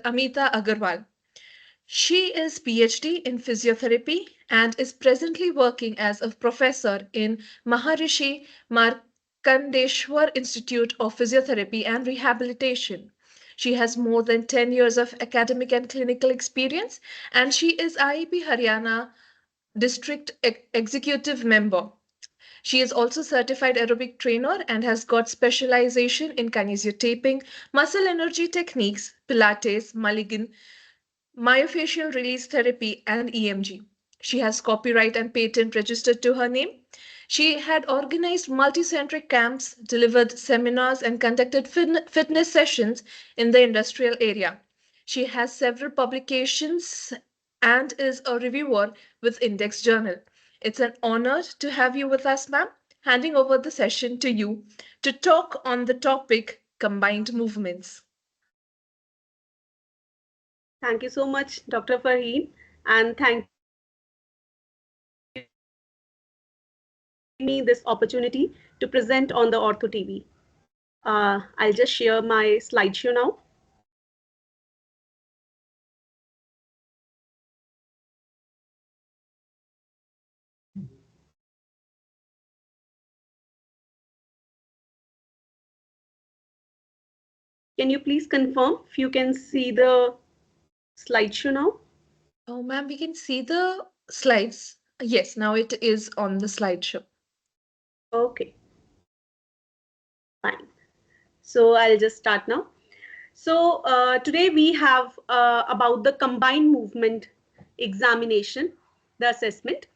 Amita Aggarwal. She is PhD in physiotherapy and is presently working as a professor in Maharishi Markandeshwar Institute of Physiotherapy and Rehabilitation. She has more than 10 years of academic and clinical experience, and she is IEP Haryana District Executive Member. She is also certified aerobic trainer and has got specialization in kinesiotaping, muscle energy techniques, Pilates, Mulligan, myofascial release therapy, and EMG. She has copyright and patent registered to her name. She had organized multi-centric camps, delivered seminars, and conducted fitness sessions in the industrial area. She has several publications and is a reviewer with Index Journal. It's an honor to have you with us, ma'am. Handing over the session to you to talk on the topic combined movements. Thank you so much, Dr. Farheen, and thank you for giving me this opportunity to present on the Ortho TV. I'll just share my slideshow now. Can you please confirm if you can see the slideshow now? Oh, ma'am, we can see the slides. Yes, now it is on the slideshow. Okay, fine. So I'll just start now. So today we have about the combined movement examination, the assessment.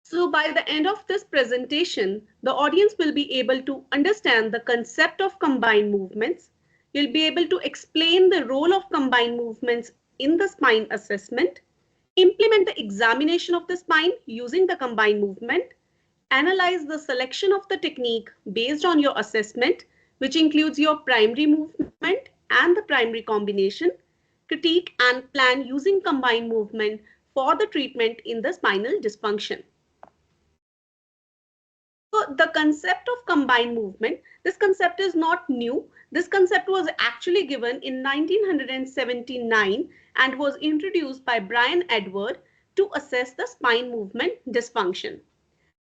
So by the end of this presentation, the audience will be able to understand the concept of combined movements. You'll be able to explain the role of combined movements in the spine assessment, implement the examination of the spine using the combined movement, analyze the selection of the technique based on your assessment, which includes your primary movement and the primary combination, critique and plan using combined movement for the treatment in the spinal dysfunction. So the concept of combined movement, this concept is not new. This concept was actually given in 1979 and was introduced by Brian Edward to assess the spine movement dysfunction.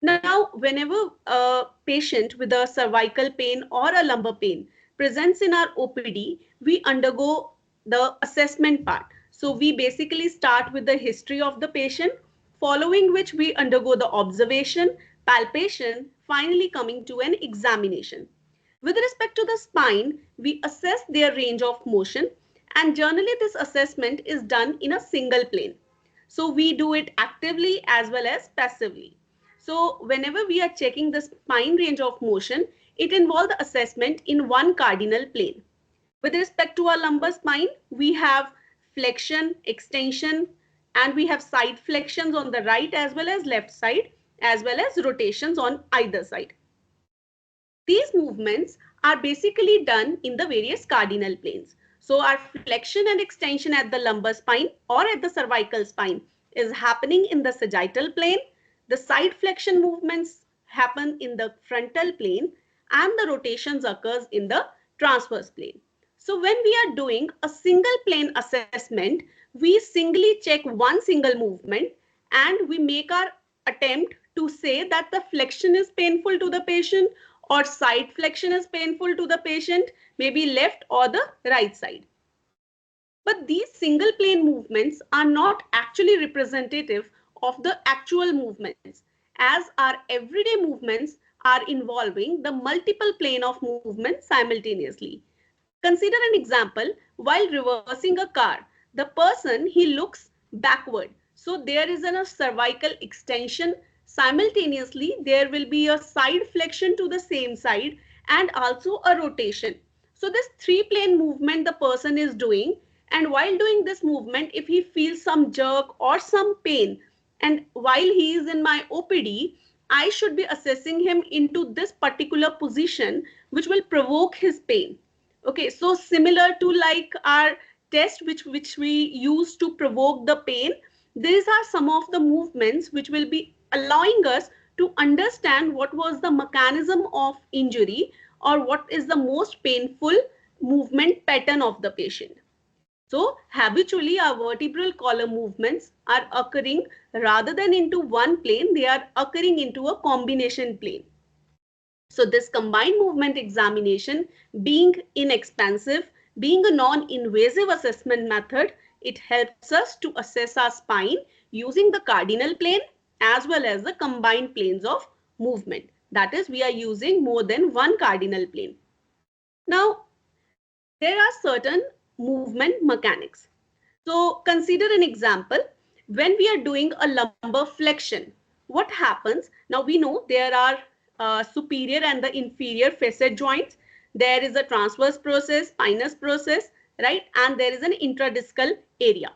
Now, whenever a patient with a cervical pain or a lumbar pain presents in our OPD, we undergo the assessment part. So we basically start with the history of the patient, following which we undergo the observation, palpation, finally coming to an examination. With respect to the spine, we assess their range of motion, and generally this assessment is done in a single plane. So we do it actively as well as passively. So whenever we are checking the spine range of motion, it involves the assessment in one cardinal plane. With respect to our lumbar spine, we have flexion, extension, and we have side flexions on the right as well as left side, as well as rotations on either side. These movements are basically done in the various cardinal planes. So our flexion and extension at the lumbar spine or at the cervical spine is happening in the sagittal plane. The side flexion movements happen in the frontal plane and the rotations occurs in the transverse plane. So when we are doing a single plane assessment, we singly check one single movement and we make our attempt to say that the flexion is painful to the patient or side flexion is painful to the patient, maybe left or the right side. But these single plane movements are not actually representative of the actual movements, as our everyday movements are involving the multiple plane of movement simultaneously. Consider an example. While reversing a car, the person, he looks backward. So there is a cervical extension. Simultaneously, there will be a side flexion to the same side and also a rotation. So this three plane movement the person is doing, and while doing this movement, if he feels some jerk or some pain, and while he is in my OPD, I should be assessing him into this particular position which will provoke his pain. Okay, so similar to like our test which we use to provoke the pain, these are some of the movements which will be allowing us to understand what was the mechanism of injury or what is the most painful movement pattern of the patient. So habitually our vertebral column movements are occurring rather than into one plane, they are occurring into a combination plane. So this combined movement examination, being inexpensive, being a non-invasive assessment method, it helps us to assess our spine using the cardinal plane as well as the combined planes of movement. That is, we are using more than one cardinal plane. Now, there are certain movement mechanics. So consider an example. When we are doing a lumbar flexion, what happens? Now we know there are superior and the inferior facet joints. There is a transverse process, spinous process, right? And there is an intradiscal area.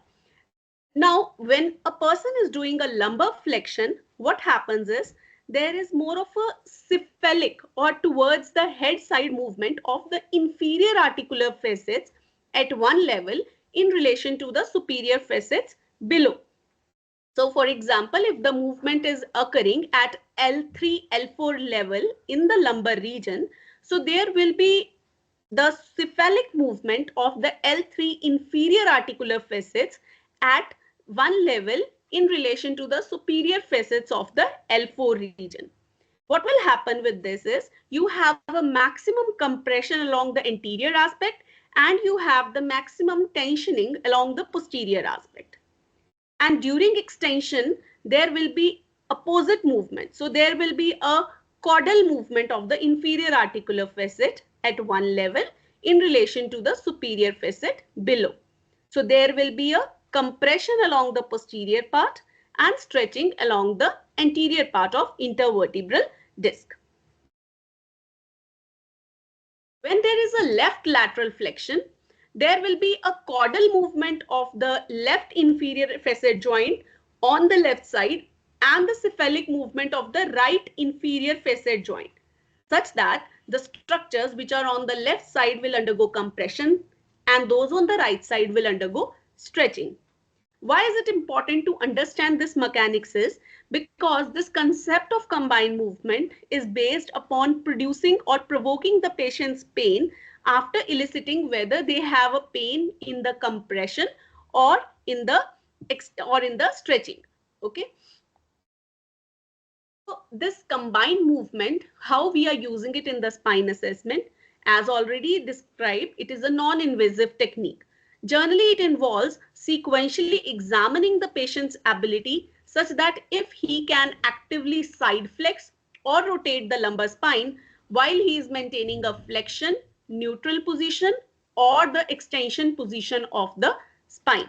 Now, when a person is doing a lumbar flexion, what happens is there is more of a cephalic or towards the head side movement of the inferior articular facets at one level in relation to the superior facets below. So for example, if the movement is occurring at L3, L4 level in the lumbar region, so there will be the cephalic movement of the L3 inferior articular facets at one level in relation to the superior facets of the L4 region. What will happen with this is you have a maximum compression along the anterior aspect and you have the maximum tensioning along the posterior aspect. And during extension, there will be opposite movement. So there will be a caudal movement of the inferior articular facet at one level in relation to the superior facet below. So there will be a compression along the posterior part and stretching along the anterior part of intervertebral disc. When there is a left lateral flexion, there will be a caudal movement of the left inferior facet joint on the left side and the cephalic movement of the right inferior facet joint, such that the structures which are on the left side will undergo compression and those on the right side will undergo stretching. Why is it important to understand this mechanics is because this concept of combined movement is based upon producing or provoking the patient's pain after eliciting whether they have a pain in the compression or in the stretching. Okay. So this combined movement, how we are using it in the spine assessment, as already described, it is a non-invasive technique. Generally, it involves sequentially examining the patient's ability such that if he can actively side flex or rotate the lumbar spine while he is maintaining a flexion, neutral position or the extension position of the spine.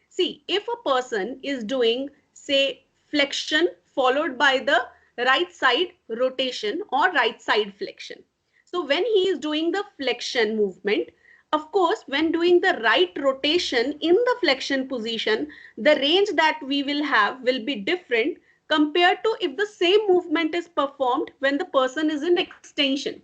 See, if a person is doing, say, flexion followed by the right side rotation or right side flexion. So when he is doing the flexion movement, of course, when doing the right rotation in the flexion position, the range that we will have will be different compared to if the same movement is performed when the person is in extension.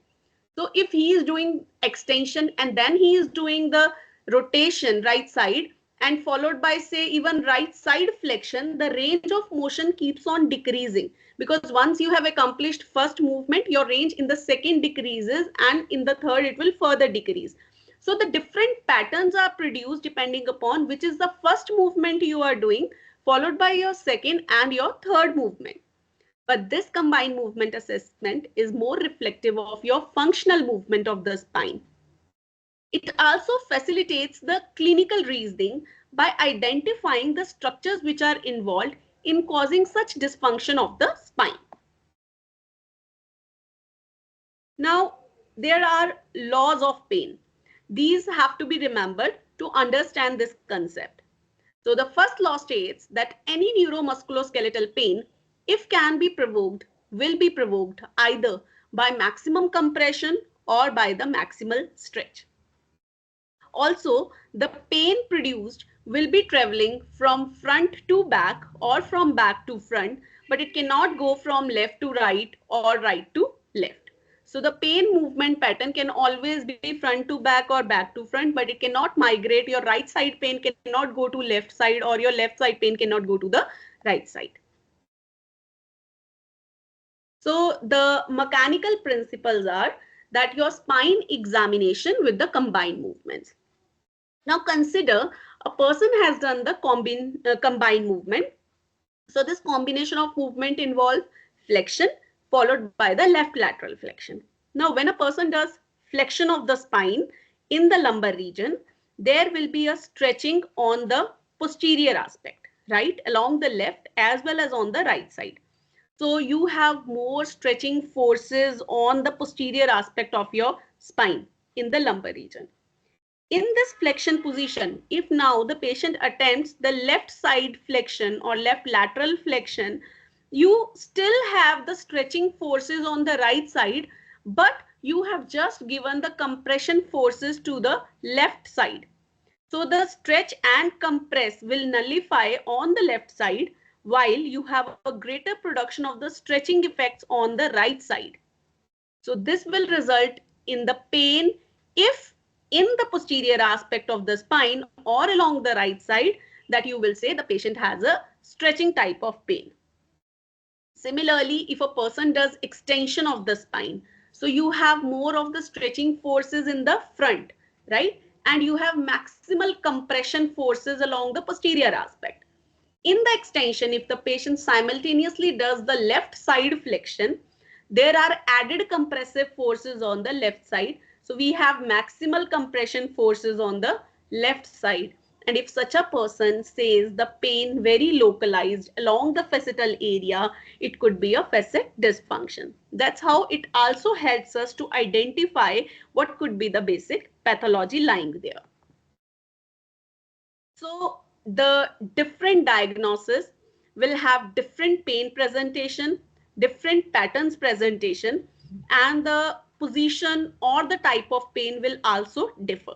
So if he is doing extension and then he is doing the rotation right side and followed by say even right side flexion, the range of motion keeps on decreasing because once you have accomplished first movement, your range in the second decreases and in the third it will further decrease. So the different patterns are produced depending upon which is the first movement you are doing followed by your second and your third movement. But this combined movement assessment is more reflective of your functional movement of the spine. It also facilitates the clinical reasoning by identifying the structures which are involved in causing such dysfunction of the spine. Now, there are laws of pain. These have to be remembered to understand this concept. So the first law states that any neuromusculoskeletal pain, if can be provoked, will be provoked either by maximum compression or by the maximal stretch. Also, the pain produced will be traveling from front to back or from back to front, but it cannot go from left to right or right to left. So the pain movement pattern can always be front to back or back to front, but it cannot migrate. Your right side pain cannot go to left side or your left side pain cannot go to the right side. So the mechanical principles are that your spine examination with the combined movements. Now consider a person has done the combined movement. So this combination of movement involves flexion followed by the left lateral flexion. Now when a person does flexion of the spine in the lumbar region, there will be a stretching on the posterior aspect, right, along the left as well as on the right side. So you have more stretching forces on the posterior aspect of your spine in the lumbar region. In this flexion position, if now the patient attempts the left side flexion or left lateral flexion, you still have the stretching forces on the right side, but you have just given the compression forces to the left side. So the stretch and compress will nullify on the left side, while you have a greater production of the stretching effects on the right side. So this will result in the pain if in the posterior aspect of the spine or along the right side, that you will say the patient has a stretching type of pain. Similarly, if a person does extension of the spine, so you have more of the stretching forces in the front, right? And you have maximal compression forces along the posterior aspect. In the extension, if the patient simultaneously does the left side flexion, there are added compressive forces on the left side. So we have maximal compression forces on the left side. And if such a person says the pain very localized along the facetal area, it could be a facet dysfunction. That's how it also helps us to identify what could be the basic pathology lying there. So the different diagnosis will have different pain presentation, different patterns presentation, and the position or the type of pain will also differ.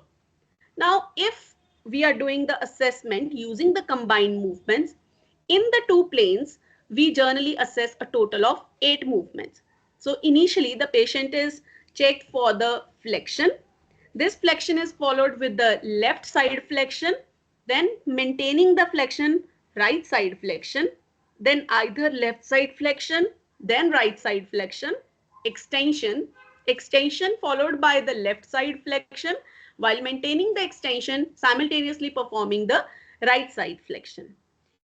Now, if we are doing the assessment using the combined movements, in the two planes, we generally assess a total of 8 movements. So initially, the patient is checked for the flexion. This flexion is followed with the left side flexion, then maintaining the flexion, right side flexion, then either left side flexion, then right side flexion, extension, extension followed by the left side flexion, while maintaining the extension, simultaneously performing the right side flexion.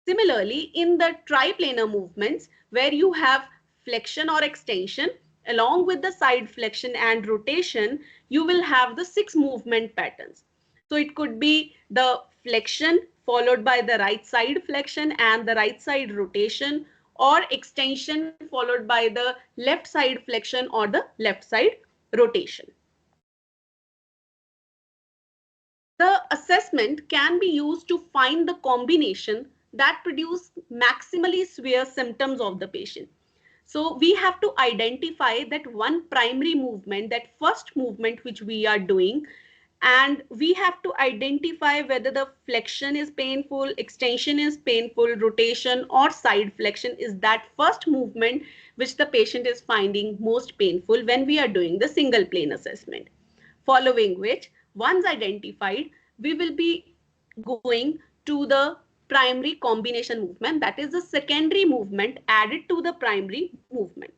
Similarly, in the triplanar movements, where you have flexion or extension, along with the side flexion and rotation, you will have the 6 movement patterns. So it could be the flexion followed by the right side flexion and the right side rotation, or extension followed by the left side flexion or the left side rotation. The assessment can be used to find the combination that produce maximally severe symptoms of the patient. So we have to identify that one primary movement, that first movement which we are doing, and we have to identify whether the flexion is painful, extension is painful, rotation or side flexion is that first movement which the patient is finding most painful when we are doing the single plane assessment. Following which, once identified, we will be going to the primary combination movement, that is the secondary movement added to the primary movement.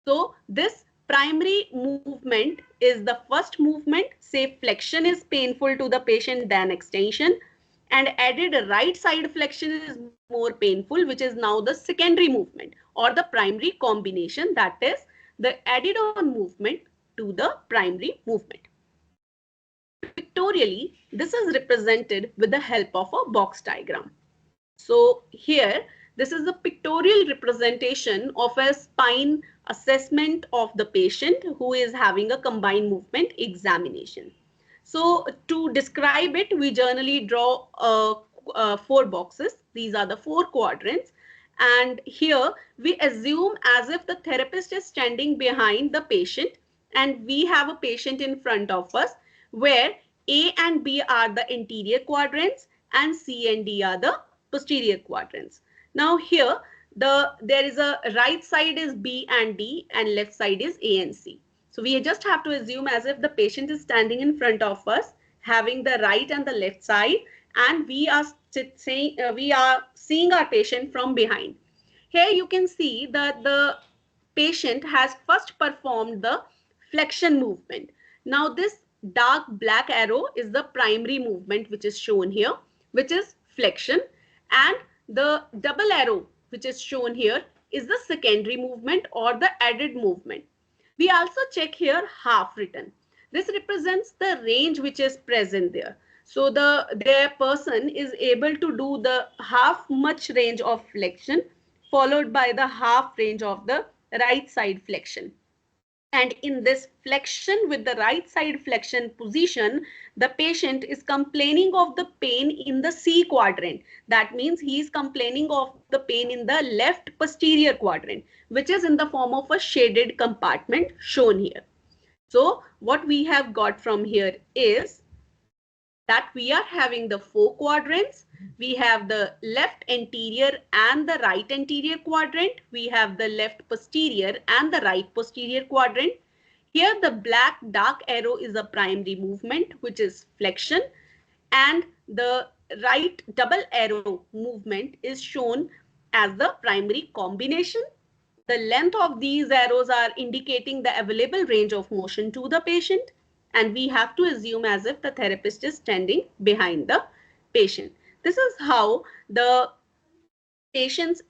So this primary movement is the first movement, say flexion is painful to the patient than extension, and added right side flexion is more painful, which is now the secondary movement or the primary combination, that is the added on movement to the primary movement. Pictorially, this is represented with the help of a box diagram. So here, this is the pictorial representation of a spine assessment of the patient who is having a combined movement examination. So to describe it, we generally draw 4 boxes. These are the 4 quadrants. And here we assume as if the therapist is standing behind the patient and we have a patient in front of us, where A and B are the anterior quadrants and C and D are the posterior quadrants. Now here there is a right side is B and D and left side is A and C. So we just have to assume as if the patient is standing in front of us, having the right and the left side, and we are seeing our patient from behind. Here you can see that the patient has first performed the flexion movement. Now this dark black arrow is the primary movement which is shown here, which is flexion, and the double arrow which is shown here is the secondary movement or the added movement. We also check here half written. This represents the range which is present there. So their person is able to do the half much range of flexion followed by the half range of the right side flexion. And in this flexion with the right side flexion position, the patient is complaining of the pain in the C quadrant. That means he is complaining of the pain in the left posterior quadrant, which is in the form of a shaded compartment shown here. So what we have got from here is that we are having the four quadrants. We have the left anterior and the right anterior quadrant. We have the left posterior and the right posterior quadrant. Here the black dark arrow is a primary movement, which is flexion, and the right double arrow movement is shown as the primary combination. The length of these arrows are indicating the available range of motion to the patient, and we have to assume as if the therapist is standing behind the patient. This is how the patient's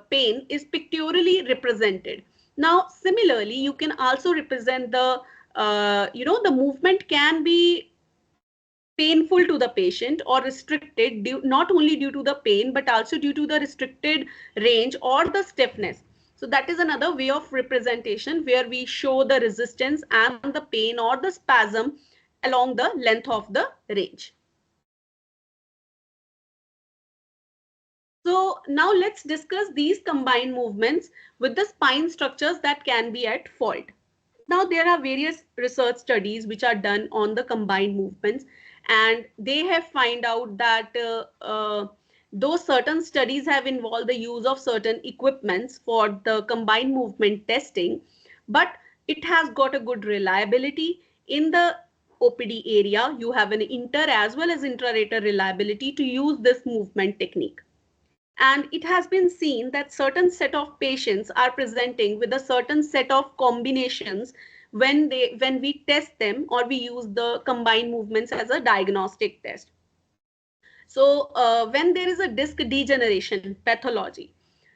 pain is pictorially represented. Now, similarly, you can also represent the, the movement can be painful to the patient or restricted not only due to the pain but also due to the restricted range or the stiffness. So that is another way of representation where we show the resistance and the pain or the spasm along the length of the range. So now let's discuss these combined movements with the spine structures that can be at fault. Now there are various research studies which are done on the combined movements, and they have found out that though certain studies have involved the use of certain equipments for the combined movement testing, but it has got a good reliability. In the OPD area, you have an inter as well as intra-rater reliability to use this movement technique. And it has been seen that certain set of patients are presenting with a certain set of combinations when we test them or we use the combined movements as a diagnostic test. So when there is a disc degeneration pathology,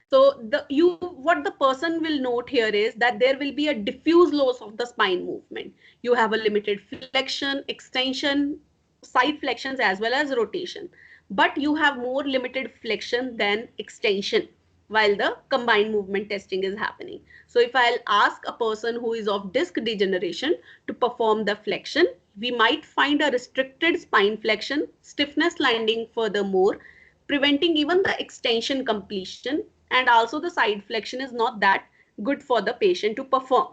so what the person will note here is that there will be a diffuse loss of the spine movement. You have a limited flexion, extension, side flexions as well as rotation, but you have more limited flexion than extension while the combined movement testing is happening. So if I'll ask a person who is of disc degeneration to perform the flexion, we might find a restricted spine flexion, stiffness landing furthermore, preventing even the extension completion, and also the side flexion is not that good for the patient to perform.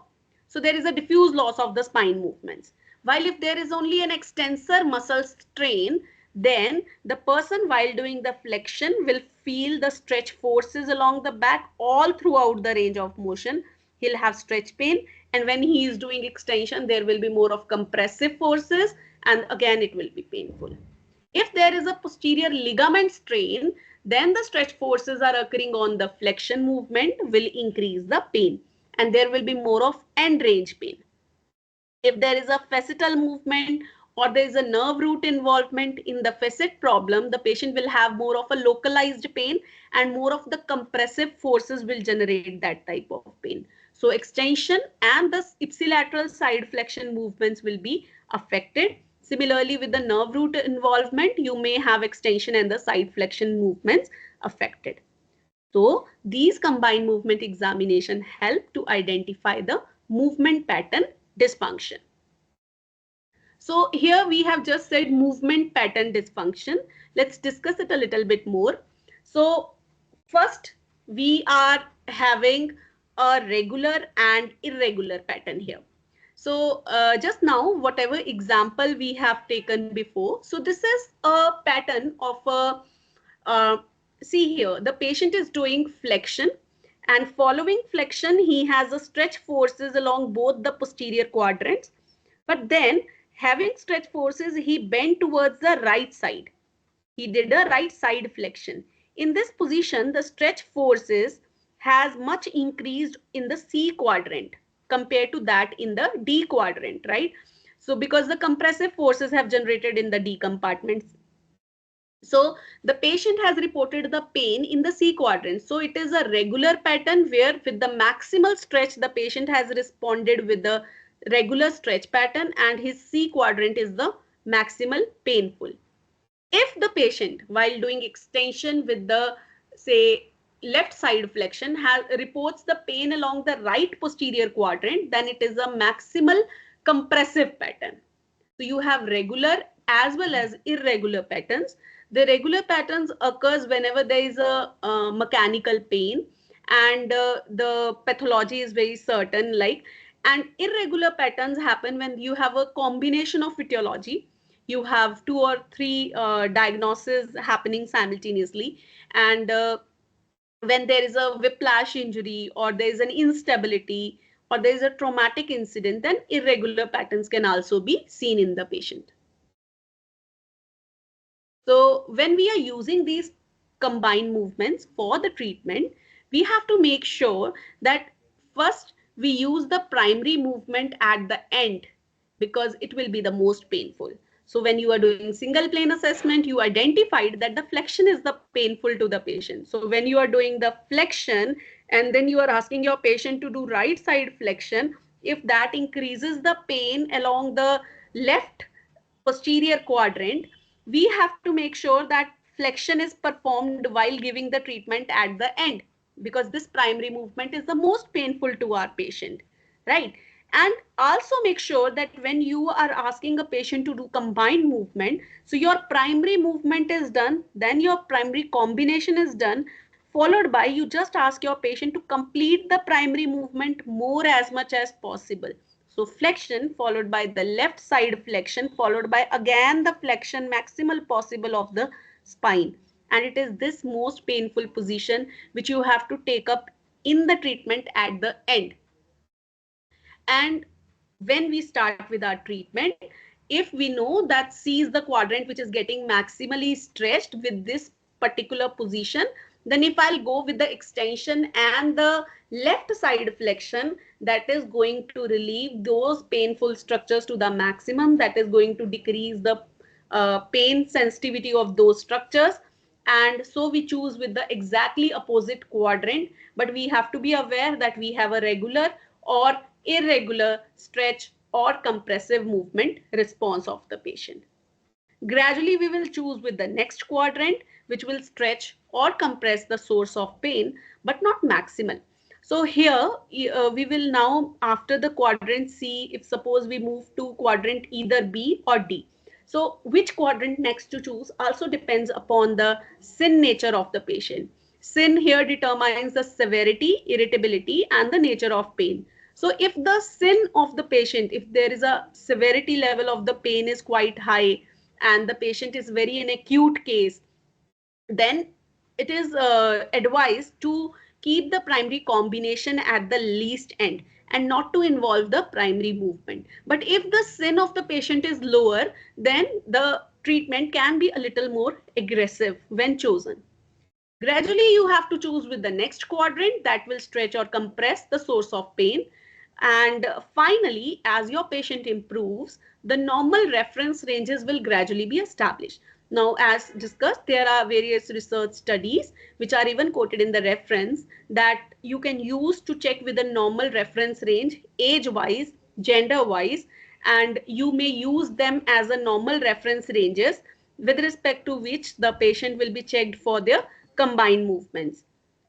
So there is a diffuse loss of the spine movements. While if there is only an extensor muscle strain, then the person while doing the flexion will feel the stretch forces along the back all throughout the range of motion. He'll have stretch pain, and when he is doing extension, there will be more of compressive forces, and again it will be painful. If there is a posterior ligament strain, then the stretch forces are occurring on the flexion movement will increase the pain, and there will be more of end range pain. If there is a facetal movement or there is a nerve root involvement in the facet problem, the patient will have more of a localized pain and more of the compressive forces will generate that type of pain. So extension and the ipsilateral side flexion movements will be affected. Similarly, with the nerve root involvement, you may have extension and the side flexion movements affected. So these combined movement examination help to identify the movement pattern dysfunction. So here we have just said movement pattern dysfunction. Let's discuss it a little bit more. So first we are having a regular and irregular pattern here. So just now, whatever example we have taken before, so this is a pattern of a, see here, the patient is doing flexion, and following flexion, he has a stretch forces along both the posterior quadrants. But then having stretch forces, he bent towards the right side. He did a right side flexion. In this position, the stretch forces has much increased in the C quadrant compared to that in the D quadrant, right? So because the compressive forces have generated in the D compartments. So the patient has reported the pain in the C quadrant. So it is a regular pattern where with the maximal stretch, the patient has responded with the regular stretch pattern, and his C quadrant is the maximal painful. If the patient, while doing extension with the, say, left side flexion, reports the pain along the right posterior quadrant, then it is a maximal compressive pattern. So you have regular as well as irregular patterns. The regular patterns occurs whenever there is a mechanical pain, and the pathology is very certain, like, and irregular patterns happen when you have a combination of etiology. You have two or three diagnoses happening simultaneously, and when there is a whiplash injury, or there is an instability, or there is a traumatic incident, then irregular patterns can also be seen in the patient. So when we are using these combined movements for the treatment, we have to make sure that first we use the primary movement at the end, because it will be the most painful. So when you are doing single plane assessment, you identified that the flexion is the painful to the patient. So when you are doing the flexion and then you are asking your patient to do right side flexion, if that increases the pain along the left posterior quadrant, we have to make sure that flexion is performed while giving the treatment at the end, because this primary movement is the most painful to our patient, right? And also make sure that when you are asking a patient to do combined movement, so your primary movement is done, then your primary combination is done, followed by you just ask your patient to complete the primary movement more as much as possible. So flexion followed by the left side flexion, followed by again the flexion maximal possible of the spine. And it is this most painful position which you have to take up in the treatment at the end. And when we start with our treatment, if we know that C is the quadrant which is getting maximally stretched with this particular position, then if I'll go with the extension and the left side flexion, that is going to relieve those painful structures to the maximum, that is going to decrease the pain sensitivity of those structures. And so we choose with the exactly opposite quadrant, but we have to be aware that we have a regular or irregular stretch or compressive movement response of the patient. Gradually, we will choose with the next quadrant, which will stretch or compress the source of pain, but not maximal. So here, we will now, after the quadrant C, if suppose we move to quadrant either B or D. So which quadrant next to choose also depends upon the sin nature of the patient. Sin here determines the severity, irritability, and the nature of pain. So if the sin of the patient, if there is a severity level of the pain is quite high, and the patient is very in acute case, then it is advised to keep the primary combination at the least end and not to involve the primary movement. But if the sin of the patient is lower, then the treatment can be a little more aggressive when chosen. Gradually, you have to choose with the next quadrant that will stretch or compress the source of pain. And finally, as your patient improves, the normal reference ranges will gradually be established. Now, as discussed, there are various research studies which are even quoted in the reference that you can use to check with a normal reference range, age-wise, gender-wise, and you may use them as a normal reference ranges with respect to which the patient will be checked for their combined movements.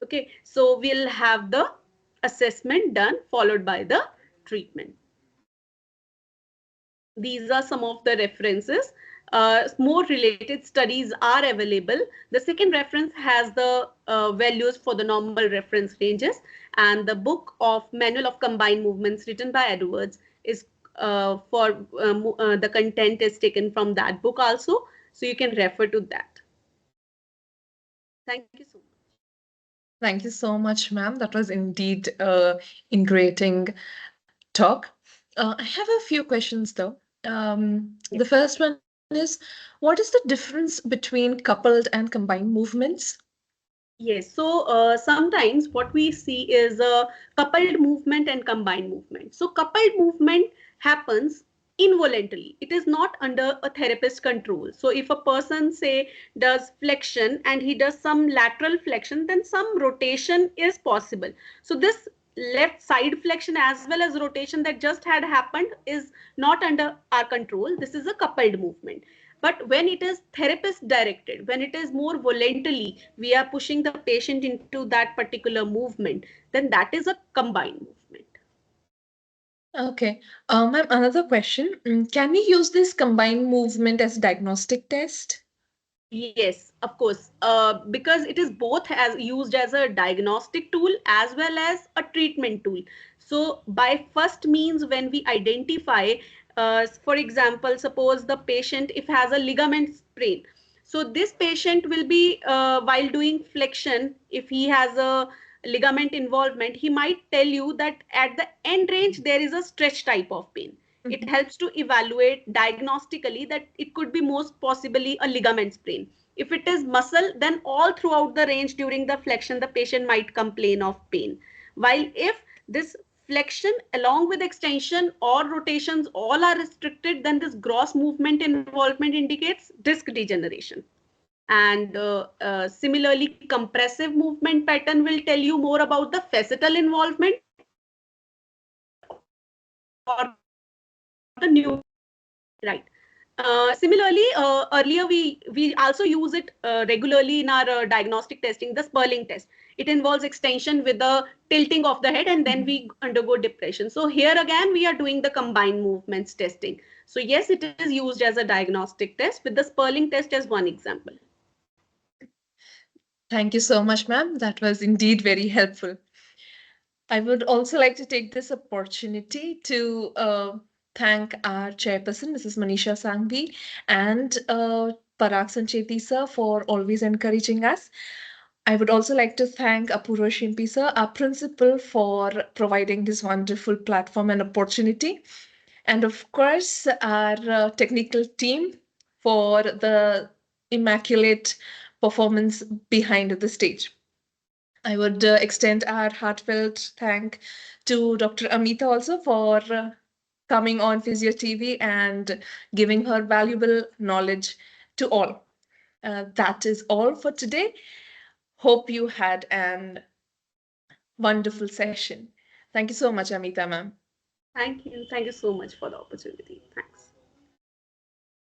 Okay, so we'll have the assessment done followed by the treatment. These are some of the references. More related studies are available. The second reference has the values for the normal reference ranges, and the book of Manual of Combined Movements written by Edwards is the content is taken from that book also, so you can refer to that. Thank you so much. Thank you so much, ma'am. That was indeed invigorating talk. I have a few questions though. The first one is, what is the difference between coupled and combined movements? Yes, so sometimes what we see is a coupled movement and combined movement. So coupled movement happens involuntarily. It is not under a therapist control. So if a person say does flexion and he does some lateral flexion, then some rotation is possible. So this left side flexion as well as rotation that just had happened is not under our control. This is a coupled movement. But when it is therapist directed, when it is more voluntarily, we are pushing the patient into that particular movement, then that is a combined movement. Okay. Ma'am, another question. Can we use this combined movement as diagnostic test? Yes, of course, because it is both as used as a diagnostic tool as well as a treatment tool. So by first means, when we identify, for example, suppose the patient if has a ligament sprain, so this patient will be while doing flexion, if he has a ligament involvement, he might tell you that at the end range there is a stretch type of pain. It helps to evaluate diagnostically that it could be most possibly a ligament sprain. If it is muscle, then all throughout the range during the flexion, the patient might complain of pain. While if this flexion along with extension or rotations all are restricted, then this gross movement involvement indicates disc degeneration. And similarly, compressive movement pattern will tell you more about the facetal involvement or the neurological involvement. Right. Similarly, earlier we also use it regularly in our diagnostic testing, the Sperling test. It involves extension with the tilting of the head, and then we undergo depression. So here again, we are doing the combined movements testing. So yes, it is used as a diagnostic test with the Sperling test as one example. Thank you so much, ma'am. That was indeed very helpful. I would also like to take this opportunity to thank our chairperson, Mrs. Manisha Sangvi, and Parag Sancheti sir for always encouraging us. I would also like to thank Apurva Shimpi sir, our principal, for providing this wonderful platform and opportunity. And of course, our technical team for the immaculate performance behind the stage. I would extend our heartfelt thank to Dr. Amita also for coming on Physio TV and giving her valuable knowledge to all. That is all for today. Hope you had an wonderful session. Thank you so much, Amita ma'am. Thank you. Thank you so much for the opportunity.